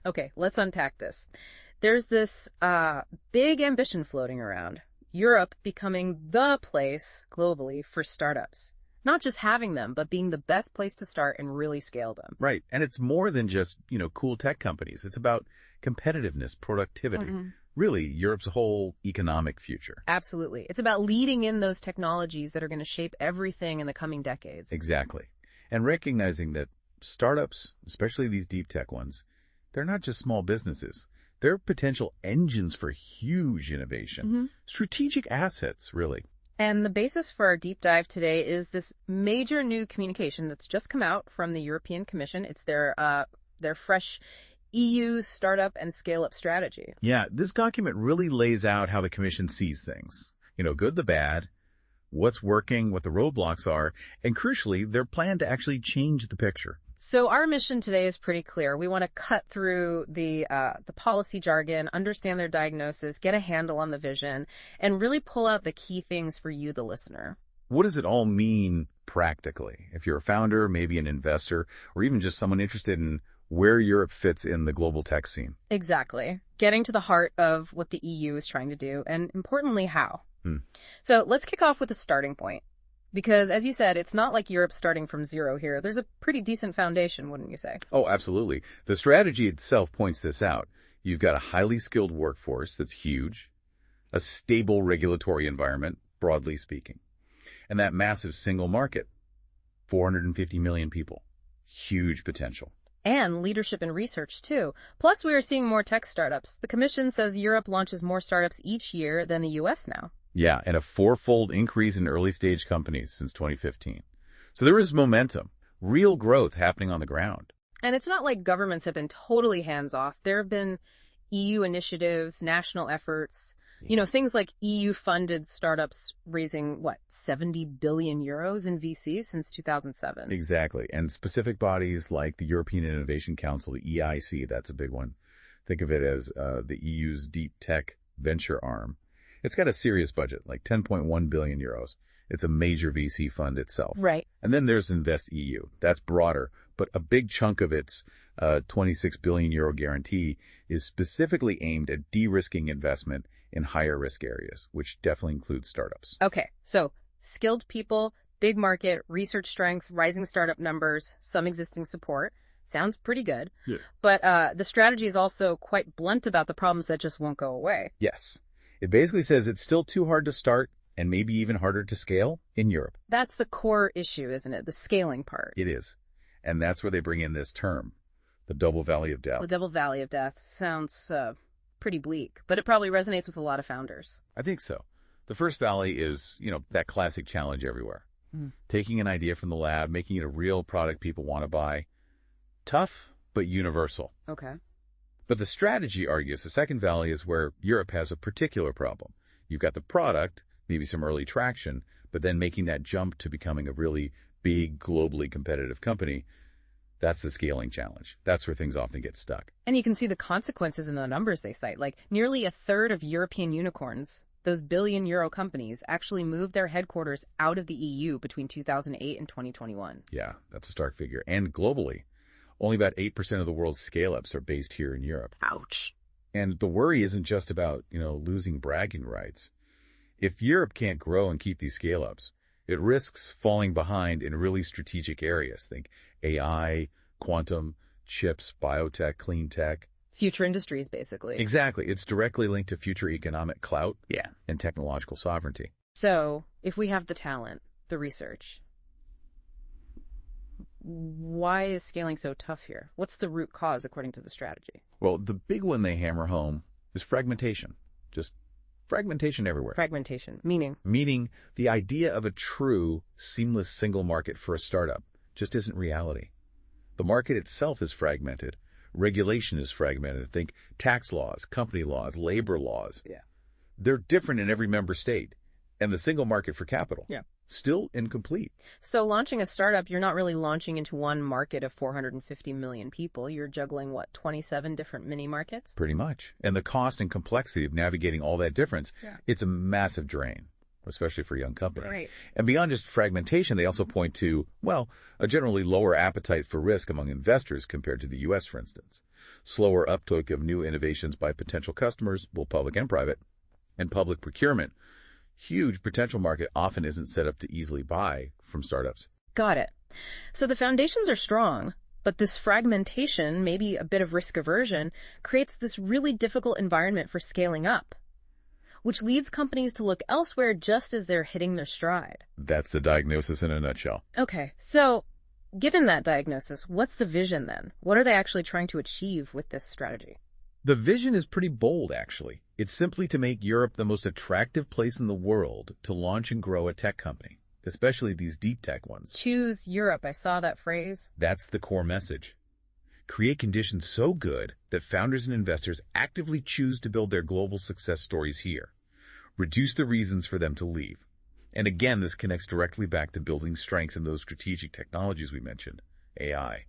Okay, let's unpack this. There's this big ambition floating around. Europe becoming the place globally for startups. Not just having them, but being the best place to start and really scale them. Right. And it's more than just, cool tech companies. It's about competitiveness, productivity, really Europe's whole economic future. Absolutely. It's about leading in those technologies that are going to shape everything in the coming decades. Exactly. And recognizing that startups, especially these deep tech ones, they're not just small businesses. They're potential engines for huge innovation. Strategic assets, really. And the basis for our deep dive today is this major new communication that's just come out from the European Commission. It's their fresh EU startup and scale-up strategy. Yeah, this document really lays out how the Commission sees things. Good, the bad, what's working, what the roadblocks are, and crucially, their plan to actually change the picture. So our mission today is pretty clear. We want to cut through the policy jargon, understand their diagnosis, get a handle on the vision, and really pull out the key things for you, the listener. What does it all mean practically? If you're a founder, maybe an investor, or even just someone interested in where Europe fits in the global tech scene. Exactly. Getting to the heart of what the EU is trying to do, and importantly, how. So let's kick off with a starting point. Because, as you said, it's not like Europe's starting from zero here. There's a pretty decent foundation, wouldn't you say? Oh, absolutely. The strategy itself points this out. You've got a highly skilled workforce that's huge, a stable regulatory environment, broadly speaking, and that massive single market, 450 million people. Huge potential. And leadership and research, too. Plus, we are seeing more tech startups. The Commission says Europe launches more startups each year than the U.S. now. Yeah, and a fourfold increase in early-stage companies since 2015. So there is momentum, real growth happening on the ground. And it's not like governments have been totally hands-off. There have been EU initiatives, national efforts, things like EU-funded startups raising, 70 billion euros in VC since 2007. Exactly, and specific bodies like the European Innovation Council, the EIC, that's a big one. Think of it as the EU's deep tech venture arm. It's got a serious budget, like 10.1 billion euros. It's a major VC fund itself. Right. And then there's InvestEU. That's broader, but a big chunk of its 26 billion euro guarantee is specifically aimed at de-risking investment in higher risk areas, which definitely includes startups. Okay, so skilled people, big market, research strength, rising startup numbers, some existing support. Sounds pretty good. Yeah. But the strategy is also quite blunt about the problems that just won't go away. Yes. It basically says it's still too hard to start and maybe even harder to scale in Europe. That's the core issue, isn't it? The scaling part. It is. And that's where they bring in this term, the double valley of death. The double valley of death sounds pretty bleak, but it probably resonates with a lot of founders. I think so. The first valley is, that classic challenge everywhere. Taking an idea from the lab, making it a real product people want to buy. Tough, but universal. Okay. But the strategy argues the second valley is where Europe has a particular problem. You've got the product, maybe some early traction, but then making that jump to becoming a really big, globally competitive company, that's the scaling challenge. That's where things often get stuck. And you can see the consequences in the numbers they cite. Like nearly a third of European unicorns, those billion-euro companies, actually moved their headquarters out of the EU between 2008 and 2021. Yeah, that's a stark figure. And globally, only about 8% of the world's scale-ups are based here in Europe. Ouch. And the worry isn't just about, losing bragging rights. If Europe can't grow and keep these scale-ups, it risks falling behind in really strategic areas. Think AI, quantum, chips, biotech, clean tech. Future industries, basically. Exactly. It's directly linked to future economic clout and technological sovereignty. So, if we have the talent, the research, why is scaling so tough here? What's the root cause according to the strategy? Well, the big one they hammer home is fragmentation. Just fragmentation everywhere. Fragmentation, meaning? Meaning the idea of a true, seamless single market for a startup just isn't reality. The market itself is fragmented. Regulation is fragmented. Think tax laws, company laws, labor laws. Yeah. They're different in every member state. And the single market for capital. Yeah. Still incomplete. So launching a startup, you're not really launching into one market of 450 million people. You're juggling, 27 different mini markets? Pretty much. And the cost and complexity of navigating all that difference, it's a massive drain, especially for a young company. Right. And beyond just fragmentation, they also point to, a generally lower appetite for risk among investors compared to the U.S., for instance. slower uptake of new innovations by potential customers, both public and private, and public procurement. Huge potential market often isn't set up to easily buy from startups. Got it. So the foundations are strong, but this fragmentation, maybe a bit of risk aversion, creates this really difficult environment for scaling up, which leads companies to look elsewhere just as they're hitting their stride. That's the diagnosis in a nutshell. Okay, so given that diagnosis, what's the vision then? What are they actually trying to achieve with this strategy? The vision is pretty bold, actually. It's simply to make Europe the most attractive place in the world to launch and grow a tech company, especially these deep tech ones. Choose Europe. I saw that phrase. That's the core message. Create conditions so good that founders and investors actively choose to build their global success stories here. Reduce the reasons for them to leave. And again, this connects directly back to building strength in those strategic technologies we mentioned. AI,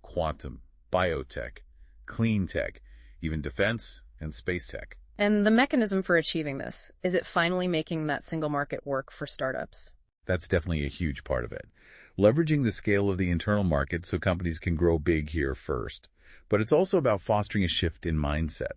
quantum, biotech, clean tech, even defense and space tech. And the mechanism for achieving this, is it finally making that single market work for startups? That's definitely a huge part of it. Leveraging the scale of the internal market so companies can grow big here first. But it's also about fostering a shift in mindset,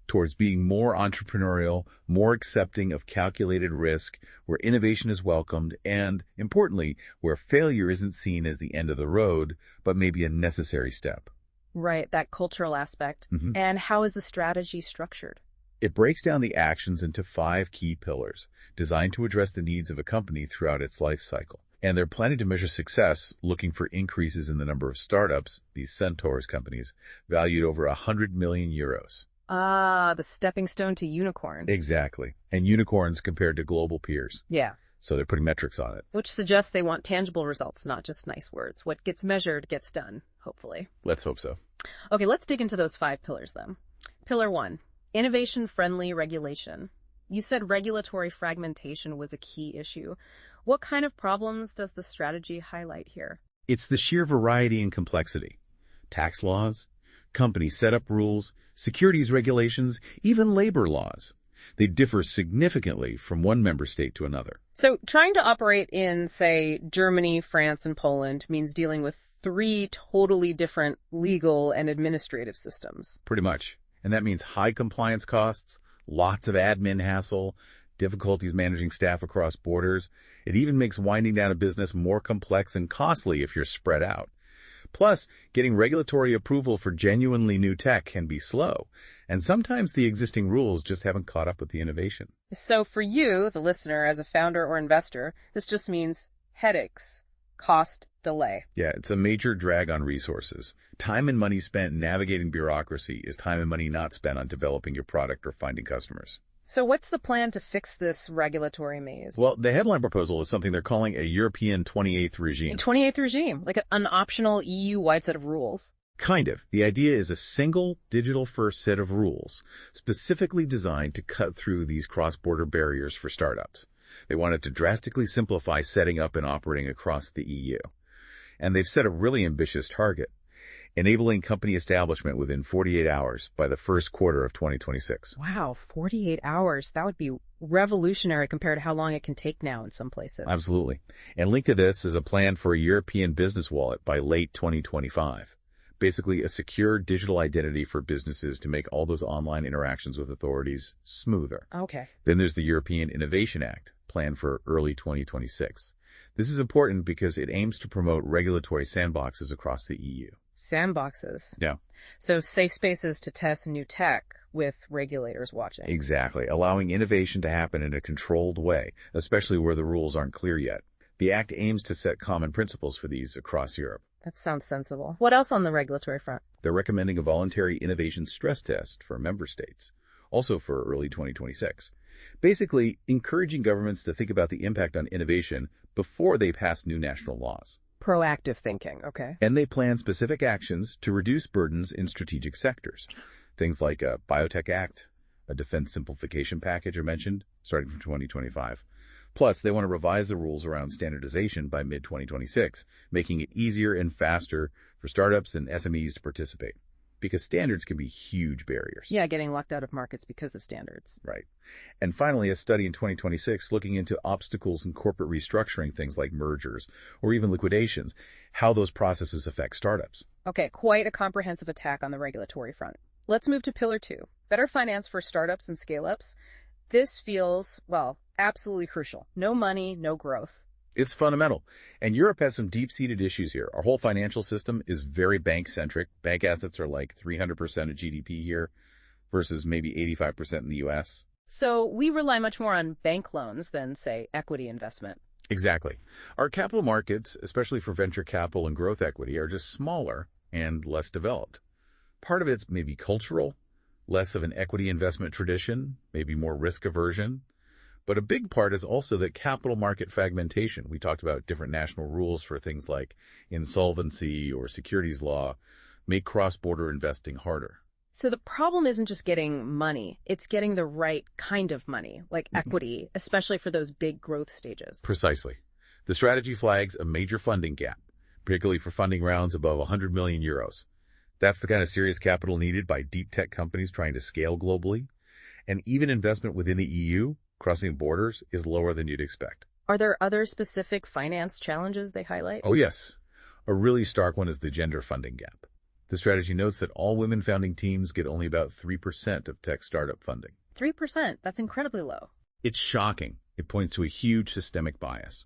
towards being more entrepreneurial, more accepting of calculated risk, where innovation is welcomed, and, importantly, where failure isn't seen as the end of the road, but maybe a necessary step. Right, that cultural aspect. And how is the strategy structured? It breaks down the actions into 5 key pillars, designed to address the needs of a company throughout its life cycle. And they're planning to measure success, looking for increases in the number of startups, these centaurs companies, valued over 100 million euros. Ah, the stepping stone to unicorn. Exactly. And unicorns compared to global peers. Yeah. So they're putting metrics on it. Which suggests they want tangible results, not just nice words. What gets measured gets done, hopefully. Let's hope so. Okay, let's dig into those 5 pillars then. Pillar 1, innovation-friendly regulation. You said regulatory fragmentation was a key issue. What kind of problems does the strategy highlight here? It's the sheer variety and complexity. Tax laws, company setup rules, securities regulations, even labor laws. They differ significantly from one member state to another. So trying to operate in, say, Germany, France, and Poland means dealing with 3 totally different legal and administrative systems. Pretty much. And that means high compliance costs, lots of admin hassle, difficulties managing staff across borders. It even makes winding down a business more complex and costly if you're spread out. Plus, getting regulatory approval for genuinely new tech can be slow, and sometimes the existing rules just haven't caught up with the innovation. So for you, the listener, as a founder or investor, this just means headaches, cost, delay. Yeah, it's a major drag on resources. Time and money spent navigating bureaucracy is time and money not spent on developing your product or finding customers. So what's the plan to fix this regulatory maze? Well, the headline proposal is something they're calling a European 28th regime. A 28th regime, like an optional EU-wide set of rules. Kind of. The idea is a single digital-first set of rules specifically designed to cut through these cross-border barriers for startups. They wanted to drastically simplify setting up and operating across the EU. And they've set a really ambitious target, enabling company establishment within 48 hours by the first quarter of 2026. Wow, 48 hours. That would be revolutionary compared to how long it can take now in some places. Absolutely. And linked to this is a plan for a European business wallet by late 2025. Basically, a secure digital identity for businesses to make all those online interactions with authorities smoother. Okay. Then there's the European Innovation Act, planned for early 2026. This is important because it aims to promote regulatory sandboxes across the EU. Sandboxes. Yeah. So safe spaces to test new tech with regulators watching. Exactly, allowing innovation to happen in a controlled way, especially where the rules aren't clear yet. The Act aims to set common principles for these across Europe. That sounds sensible. What else on the regulatory front? They're recommending a voluntary innovation stress test for member states, also for early 2026. Basically, encouraging governments to think about the impact on innovation before they pass new national laws. Proactive thinking, okay. And they plan specific actions to reduce burdens in strategic sectors. Things like a Biotech Act, a defense simplification package are mentioned, starting from 2025. Plus, they want to revise the rules around standardization by mid-2026, making it easier and faster for startups and SMEs to participate. because standards can be huge barriers. Yeah, getting locked out of markets because of standards. Right. And finally, a study in 2026 looking into obstacles in corporate restructuring, things like mergers or even liquidations, how those processes affect startups. Okay, quite a comprehensive attack on the regulatory front. Let's move to Pillar 2, better finance for startups and scale-ups. This feels, well, absolutely crucial. No money, no growth. It's fundamental. And Europe has some deep-seated issues here. Our whole financial system is very bank-centric. Bank assets are like 300% of GDP here versus maybe 85% in the US. So we rely much more on bank loans than, say, equity investment. Exactly. Our capital markets, especially for venture capital and growth equity, are just smaller and less developed. Part of it's maybe cultural, less of an equity investment tradition, maybe more risk aversion. But a big part is also that capital market fragmentation. We talked about different national rules for things like insolvency or securities law make cross-border investing harder. So the problem isn't just getting money, it's getting the right kind of money, like equity, especially for those big growth stages. Precisely. The strategy flags a major funding gap, particularly for funding rounds above 100 million euros. That's the kind of serious capital needed by deep tech companies trying to scale globally. And even investment within the EU, crossing borders, is lower than you'd expect. Are there other specific finance challenges they highlight? Oh, yes. A really stark one is the gender funding gap. The strategy notes that all women founding teams get only about 3% of tech startup funding. 3%, that's incredibly low. It's shocking. It points to a huge systemic bias.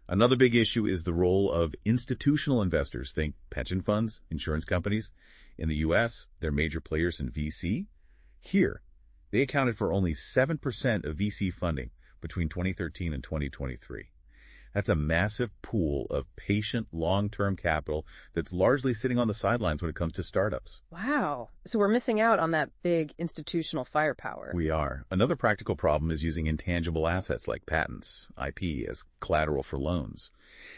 Another big issue is the role of institutional investors, think pension funds, insurance companies. In the U.S., they're major players in VC. Here, they accounted for only 7% of VC funding between 2013 and 2023. That's a massive pool of patient, long-term capital that's largely sitting on the sidelines when it comes to startups. Wow. So we're missing out on that big institutional firepower. We are. Another practical problem is using intangible assets like patents, IP, as collateral for loans.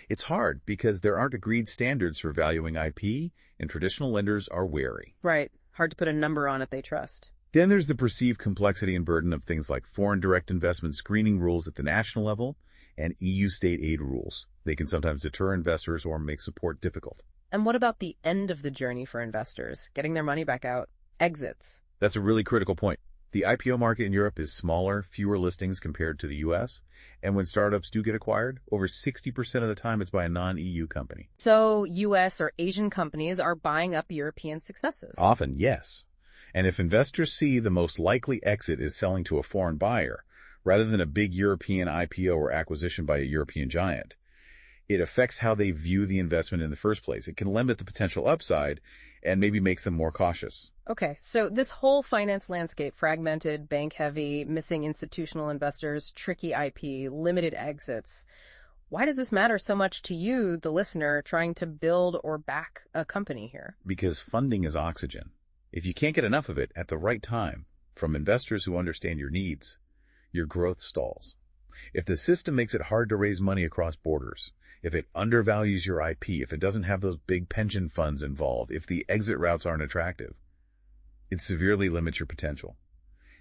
It's hard because there aren't agreed standards for valuing IP, and traditional lenders are wary. Right. Hard to put a number on it they trust. Then there's the perceived complexity and burden of things like foreign direct investment screening rules at the national level and EU state aid rules. They can sometimes deter investors or make support difficult. And what about the end of the journey for investors? Getting their money back out? Exits? That's a really critical point. The IPO market in Europe is smaller, fewer listings compared to the US. And when startups do get acquired, over 60% of the time it's by a non-EU company. So US or Asian companies are buying up European successes? Often, yes. And if investors see the most likely exit is selling to a foreign buyer, rather than a big European IPO or acquisition by a European giant, it affects how they view the investment in the first place. It can limit the potential upside and maybe makes them more cautious. Okay, so this whole finance landscape, fragmented, bank-heavy, missing institutional investors, tricky IP, limited exits. Why does this matter so much to you, the listener, trying to build or back a company here? Because funding is oxygen. If you can't get enough of it at the right time from investors who understand your needs, your growth stalls. If the system makes it hard to raise money across borders, if it undervalues your IP, if it doesn't have those big pension funds involved, if the exit routes aren't attractive, it severely limits your potential.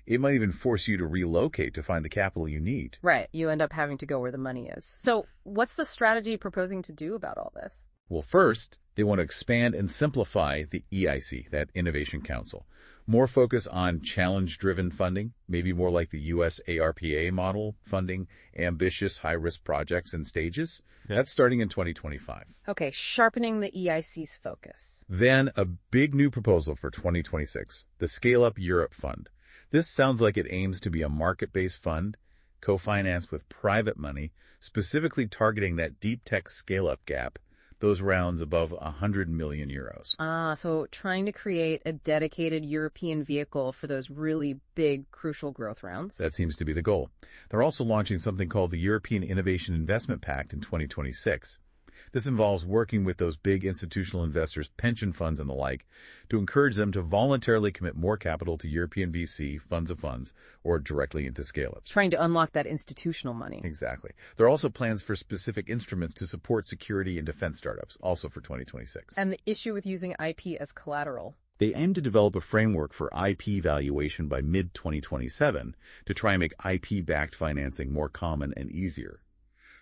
It might even force you to relocate to find the capital you need. Right, you end up having to go where the money is. So what's the strategy proposing to do about all this? Well, first, they want to expand and simplify the EIC, that Innovation Council. More focus on challenge-driven funding, maybe more like the U.S. ARPA model, funding ambitious high-risk projects and stages. That's starting in 2025. Okay, sharpening the EIC's focus. Then a big new proposal for 2026, the Scaleup Europe Fund. This sounds like it aims to be a market-based fund, co-financed with private money, specifically targeting that deep tech scale-up gap, those rounds above 100 million euros. So trying to create a dedicated European vehicle for those really big, crucial growth rounds. That seems to be the goal. They're also launching something called the European Innovation Investment Pact in 2026. This involves working with those big institutional investors, pension funds and the like, to encourage them to voluntarily commit more capital to European VC, funds of funds, or directly into scale-ups. Trying to unlock that institutional money. Exactly. There are also plans for specific instruments to support security and defense startups, also for 2026. And the issue with using IP as collateral. They aim to develop a framework for IP valuation by mid-2027 to try and make IP-backed financing more common and easier.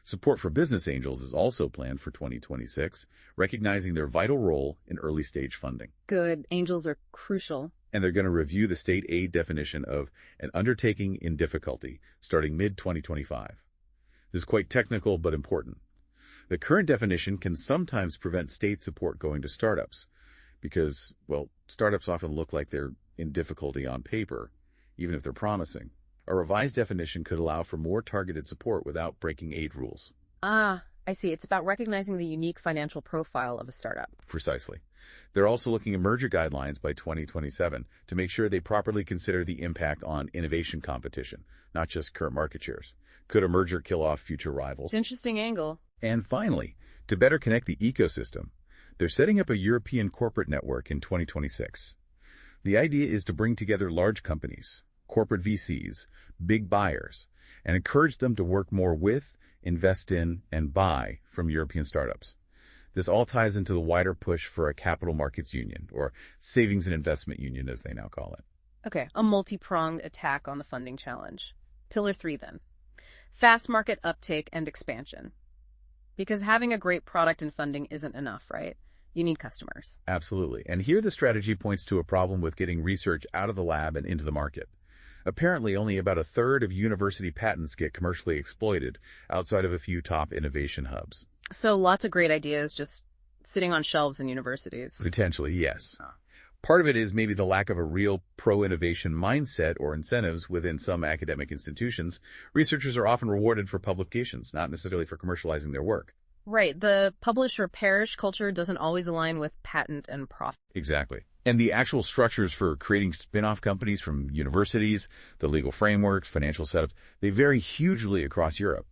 Support for business angels is also planned for 2026, recognizing their vital role in early-stage funding. Good. Angels are crucial. And they're going to review the state aid definition of an undertaking in difficulty starting mid-2025. This is quite technical but important. The current definition can sometimes prevent state support going to startups because, well, startups often look like they're in difficulty on paper, even if they're promising. A revised definition could allow for more targeted support without breaking aid rules. Ah, I see. It's about recognizing the unique financial profile of a startup. Precisely. They're also looking at merger guidelines by 2027 to make sure they properly consider the impact on innovation competition, not just current market shares. Could a merger kill off future rivals? It's an interesting angle. And finally, to better connect the ecosystem, they're setting up a European corporate network in 2026. The idea is to bring together large companies, corporate VCs, big buyers, and encourage them to work more with, invest in, and buy from European startups. This all ties into the wider push for a capital markets union, or savings and investment union as they now call it. Okay, a multi-pronged attack on the funding challenge. Pillar 3 then. Fast market uptake and expansion. Because having a great product and funding isn't enough, right? You need customers. Absolutely. And here the strategy points to a problem with getting research out of the lab and into the market. Apparently, only about a third of university patents get commercially exploited outside of a few top innovation hubs. So lots of great ideas just sitting on shelves in universities. Potentially, yes. Part of it is maybe the lack of a real pro-innovation mindset or incentives within some academic institutions. Researchers are often rewarded for publications, not necessarily for commercializing their work. Right. The publish or perish culture doesn't always align with patent and profit. Exactly. And the actual structures for creating spin-off companies from universities, the legal frameworks, financial setups, they vary hugely across Europe,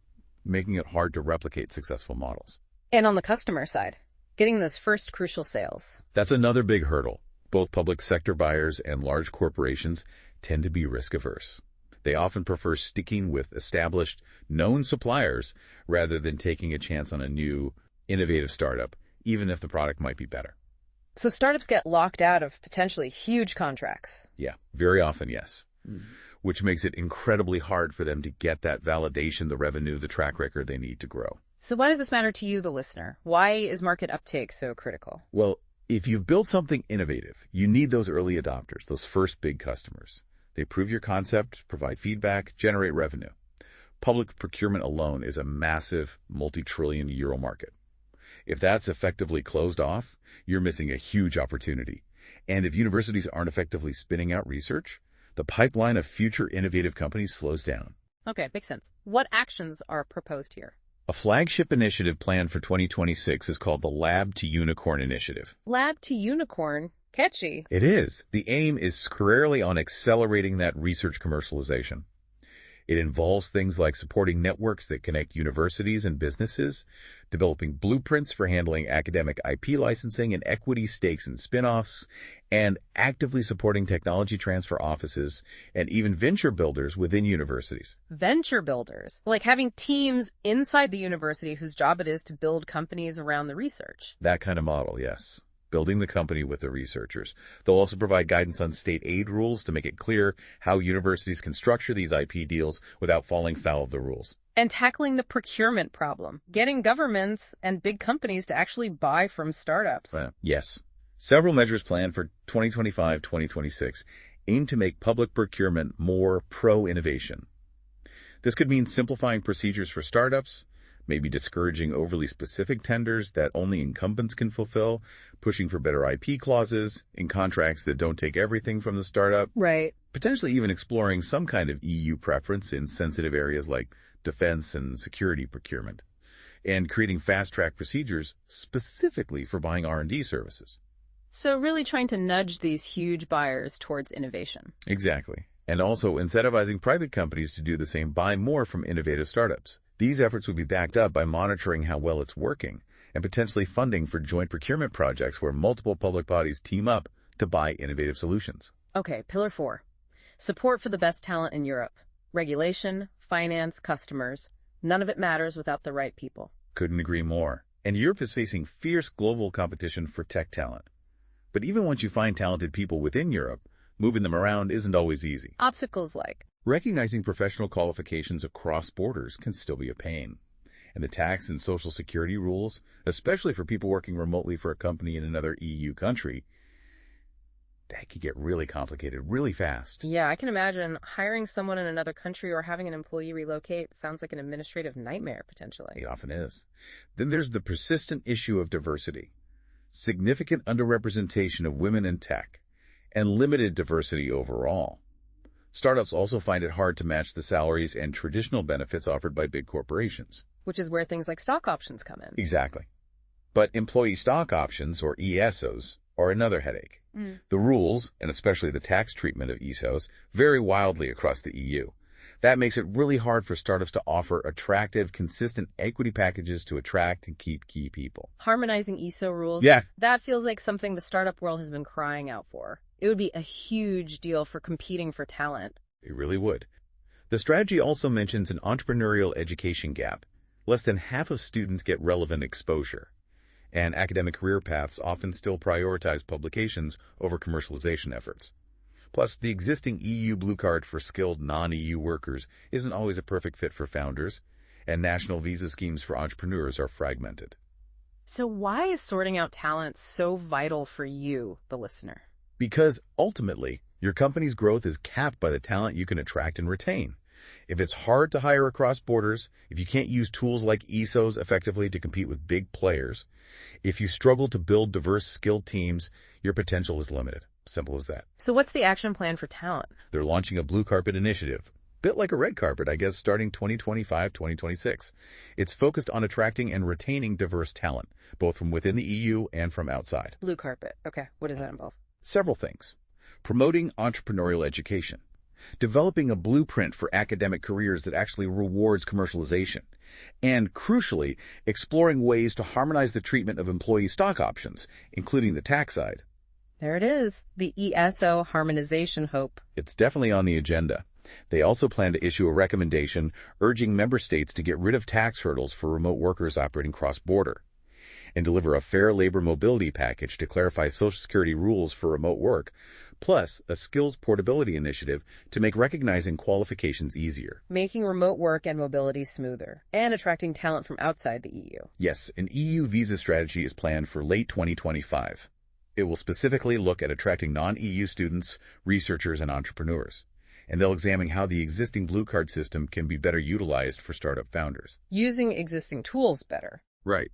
making it hard to replicate successful models. And on the customer side, getting those first crucial sales. That's another big hurdle. Both public sector buyers and large corporations tend to be risk-averse. They often prefer sticking with established, known suppliers rather than taking a chance on a new, innovative startup, even if the product might be better. So startups get locked out of potentially huge contracts. Yeah, very often, yes. Which makes it incredibly hard for them to get that validation, the revenue, the track record they need to grow. So why does this matter to you, the listener? Why is market uptake so critical? Well, if you've built something innovative, you need those early adopters, those first big customers. They prove your concept, provide feedback, generate revenue. Public procurement alone is a massive multi-trillion euro market. If that's effectively closed off, you're missing a huge opportunity. And if universities aren't effectively spinning out research, the pipeline of future innovative companies slows down. Okay, makes sense. What actions are proposed here? A flagship initiative planned for 2026 is called the Lab to Unicorn Initiative. Lab to Unicorn? Catchy. It is. The aim is squarely on accelerating that research commercialization. It involves things like supporting networks that connect universities and businesses, developing blueprints for handling academic IP licensing and equity stakes and spin-offs, and actively supporting technology transfer offices and even venture builders within universities. Venture builders? Like having teams inside the university whose job it is to build companies around the research. That kind of model, yes. Building the company with the researchers. They'll also provide guidance on state aid rules to make it clear how universities can structure these IP deals without falling foul of the rules. And tackling the procurement problem, getting governments and big companies to actually buy from startups. Yes. Several measures planned for 2025-2026 aim to make public procurement more pro-innovation. This could mean simplifying procedures for startups, maybe discouraging overly specific tenders that only incumbents can fulfill, pushing for better IP clauses in contracts that don't take everything from the startup. Right. Potentially even exploring some kind of EU preference in sensitive areas like defense and security procurement, and creating fast-track procedures specifically for buying R&D services. So really trying to nudge these huge buyers towards innovation. Exactly. And also incentivizing private companies to do the same, buy more from innovative startups. These efforts would be backed up by monitoring how well it's working and potentially funding for joint procurement projects where multiple public bodies team up to buy innovative solutions. Okay, Pillar 4. Support for the best talent in Europe. Regulation, finance, customers. None of it matters without the right people. Couldn't agree more. And Europe is facing fierce global competition for tech talent. But even once you find talented people within Europe, moving them around isn't always easy. Obstacles like Recognizing professional qualifications across borders can still be a pain. And the tax and social security rules, especially for people working remotely for a company in another EU country, that could get really complicated really fast. Yeah, I can imagine hiring someone in another country or having an employee relocate sounds like an administrative nightmare, potentially. It often is. Then there's the persistent issue of diversity. Significant underrepresentation of women in tech, and limited diversity overall. Startups also find it hard to match the salaries and traditional benefits offered by big corporations. Which is where things like stock options come in. Exactly. But employee stock options, or ESOs, are another headache. The rules, and especially the tax treatment of ESOs, vary wildly across the EU. That makes it really hard for startups to offer attractive, consistent equity packages to attract and keep key people. Harmonizing ESO rules, Yeah. that feels like something the startup world has been crying out for. It would be a huge deal for competing for talent. It really would. The strategy also mentions an entrepreneurial education gap. Less than half of students get relevant exposure, and academic career paths often still prioritize publications over commercialization efforts. Plus, the existing EU Blue Card for skilled non-EU workers isn't always a perfect fit for founders, and national visa schemes for entrepreneurs are fragmented. So why is sorting out talent so vital for you, the listener? Because ultimately, your company's growth is capped by the talent you can attract and retain. If it's hard to hire across borders, if you can't use tools like ESOs effectively to compete with big players, if you struggle to build diverse, skilled teams, your potential is limited. Simple as that. So what's the action plan for talent? They're launching a blue carpet initiative. Bit like a red carpet, I guess, starting 2025, 2026. It's focused on attracting and retaining diverse talent, both from within the EU and from outside. Blue carpet. Okay, what does that involve? Several things. Promoting entrepreneurial education. Developing a blueprint for academic careers that actually rewards commercialization. And, crucially, exploring ways to harmonize the treatment of employee stock options, including the tax side. There it is, the ESO harmonization hope. It's definitely on the agenda. They also plan to issue a recommendation urging member states to get rid of tax hurdles for remote workers operating cross-border, and deliver a fair labor mobility package to clarify Social Security rules for remote work, plus a skills portability initiative to make recognizing qualifications easier. Making remote work and mobility smoother, and attracting talent from outside the EU. Yes, an EU visa strategy is planned for late 2025. It will specifically look at attracting non-EU students, researchers, and entrepreneurs. And they'll examine how the existing Blue Card system can be better utilized for startup founders. Using existing tools better. Right.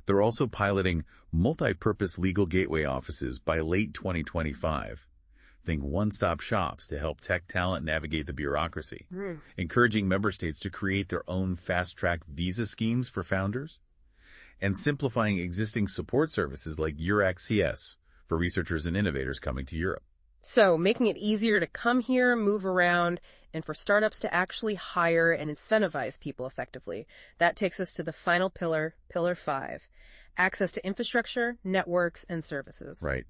They're also piloting multi-purpose legal gateway offices by late 2025. Think one-stop shops to help tech talent navigate the bureaucracy. Encouraging member states to create their own fast-track visa schemes for founders. And simplifying existing support services like EURAC-CS for researchers and innovators coming to Europe. So, making it easier to come here, move around, and for startups to actually hire and incentivize people effectively. That takes us to the final pillar, Pillar 5. Access to infrastructure, networks, and services. Right.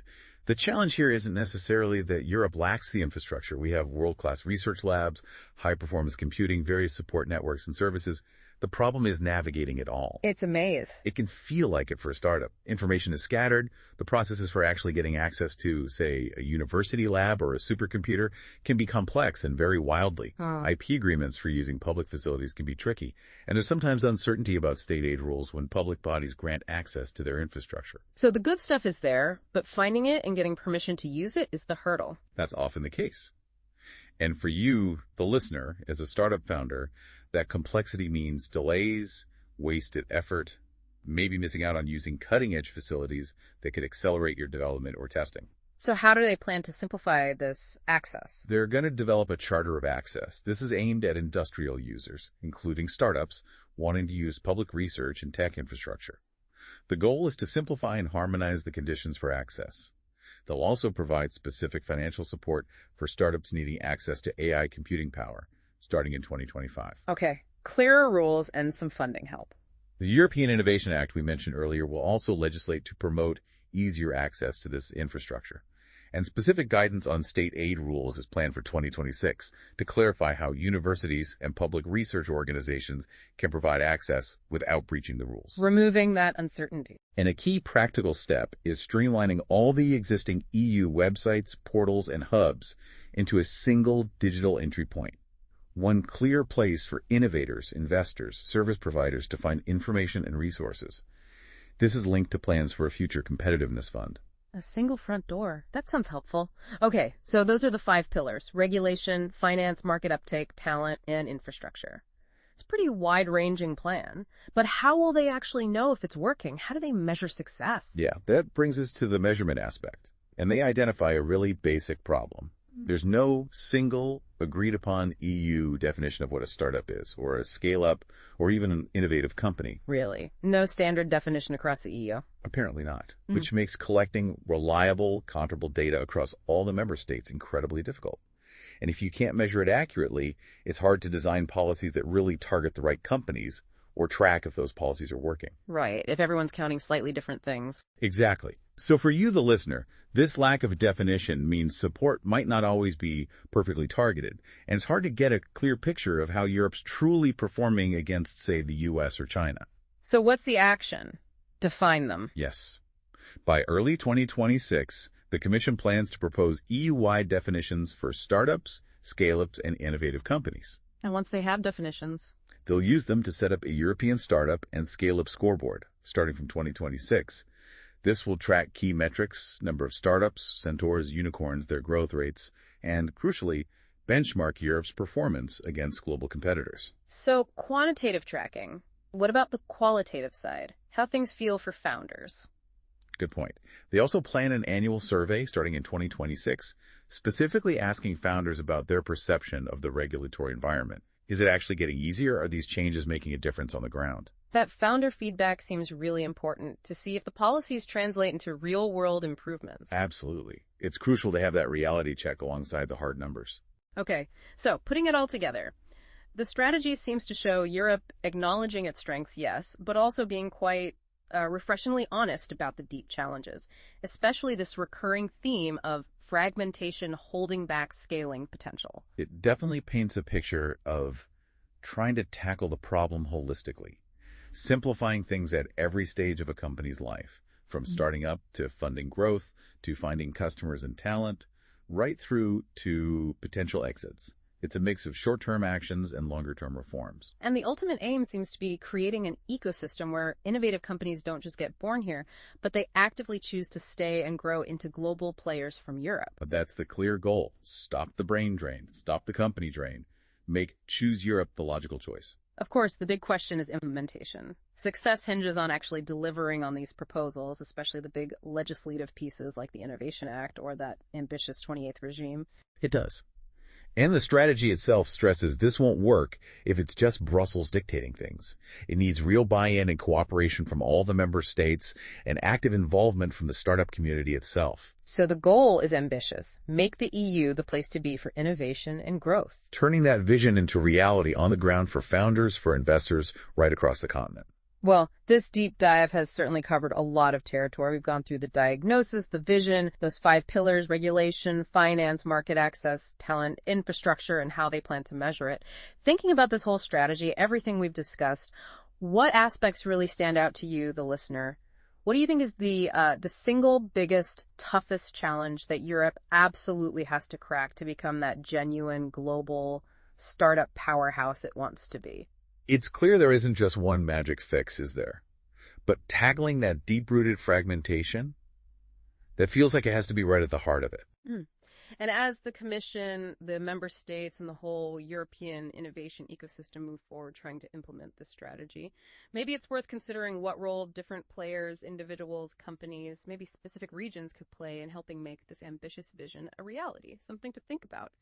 The challenge here isn't necessarily that Europe lacks the infrastructure. We have world-class research labs, high-performance computing, various support networks and services. The problem is navigating it all. It's a maze. It can feel like it for a startup. Information is scattered. The processes for actually getting access to, say, a university lab or a supercomputer can be complex and vary wildly. IP agreements for using public facilities can be tricky, and there's sometimes uncertainty about state aid rules when public bodies grant access to their infrastructure. So the good stuff is there, but finding it and getting permission to use it is the hurdle. That's often the case. And for you, the listener, as a startup founder, that complexity means delays, wasted effort, maybe missing out on using cutting-edge facilities that could accelerate your development or testing. So how do they plan to simplify this access? They're going to develop a charter of access. This is aimed at industrial users, including startups wanting to use public research and tech infrastructure. The goal is to simplify and harmonize the conditions for access. They'll also provide specific financial support for startups needing access to AI computing power, starting in 2025. Okay, clearer rules and some funding help. The European Innovation Act we mentioned earlier will also legislate to promote easier access to this infrastructure. And specific guidance on state aid rules is planned for 2026 to clarify how universities and public research organizations can provide access without breaching the rules. Removing that uncertainty. And a key practical step is streamlining all the existing EU websites, portals, and hubs into a single digital entry point. One clear place for innovators, investors, service providers to find information and resources. This is linked to plans for a future competitiveness fund. A single front door. That sounds helpful. Okay, so those are the 5 pillars: regulation, finance, market uptake, talent, and infrastructure. It's a pretty wide-ranging plan. But how will they actually know if it's working? How do they measure success? Yeah, that brings us to the measurement aspect. And they identify a really basic problem. There's no single agreed-upon EU definition of what a startup is, or a scale-up, or even an innovative company. Really? No standard definition across the EU? Apparently not, which makes collecting reliable, comparable data across all the member states incredibly difficult. And if you can't measure it accurately, it's hard to design policies that really target the right companies or track if those policies are working. Right, if everyone's counting slightly different things. Exactly. So for you, the listener, this lack of definition means support might not always be perfectly targeted, and it's hard to get a clear picture of how Europe's truly performing against, say, the US or China. So what's the action? Define them. Yes. By early 2026, the Commission plans to propose EU-wide definitions for startups, scale-ups, and innovative companies. And once they have definitions, they'll use them to set up a European startup and scale-up scoreboard, starting from 2026. This will track key metrics, number of startups, centaurs, unicorns, their growth rates, and, crucially, benchmark Europe's performance against global competitors. So, quantitative tracking. What about the qualitative side? How things feel for founders? Good point. They also plan an annual survey starting in 2026, specifically asking founders about their perception of the regulatory environment. Is it actually getting easier? Are these changes making a difference on the ground? That founder feedback seems really important to see if the policies translate into real-world improvements. Absolutely. It's crucial to have that reality check alongside the hard numbers. Okay, so putting it all together, the strategy seems to show Europe acknowledging its strengths, yes, but also being quite refreshingly honest about the deep challenges, especially this recurring theme of fragmentation holding back scaling potential. It definitely paints a picture of trying to tackle the problem holistically, simplifying things at every stage of a company's life, from starting up to funding growth, to finding customers and talent, right through to potential exits. It's a mix of short-term actions and longer-term reforms. And the ultimate aim seems to be creating an ecosystem where innovative companies don't just get born here, but they actively choose to stay and grow into global players from Europe. But that's the clear goal. Stop the brain drain. Stop the company drain. Make Choose Europe the logical choice. Of course, the big question is implementation. Success hinges on actually delivering on these proposals, especially the big legislative pieces like the Innovation Act or that ambitious 28th regime. It does. And the strategy itself stresses this won't work if it's just Brussels dictating things. It needs real buy-in and cooperation from all the member states and active involvement from the startup community itself. So the goal is ambitious. Make the EU the place to be for innovation and growth. Turning that vision into reality on the ground for founders, for investors, right across the continent. Well, this deep dive has certainly covered a lot of territory. We've gone through the diagnosis, the vision, those 5 pillars: regulation, finance, market access, talent, infrastructure, and how they plan to measure it. Thinking about this whole strategy, everything we've discussed, what aspects really stand out to you, the listener? What do you think is the single biggest, toughest challenge that Europe absolutely has to crack to become that genuine global startup powerhouse it wants to be? It's clear there isn't just one magic fix, is there? But tackling that deep-rooted fragmentation, that feels like it has to be right at the heart of it. And as the Commission, the member states, and the whole European innovation ecosystem move forward trying to implement this strategy, maybe it's worth considering what role different players, individuals, companies, maybe specific regions could play in helping make this ambitious vision a reality, something to think about.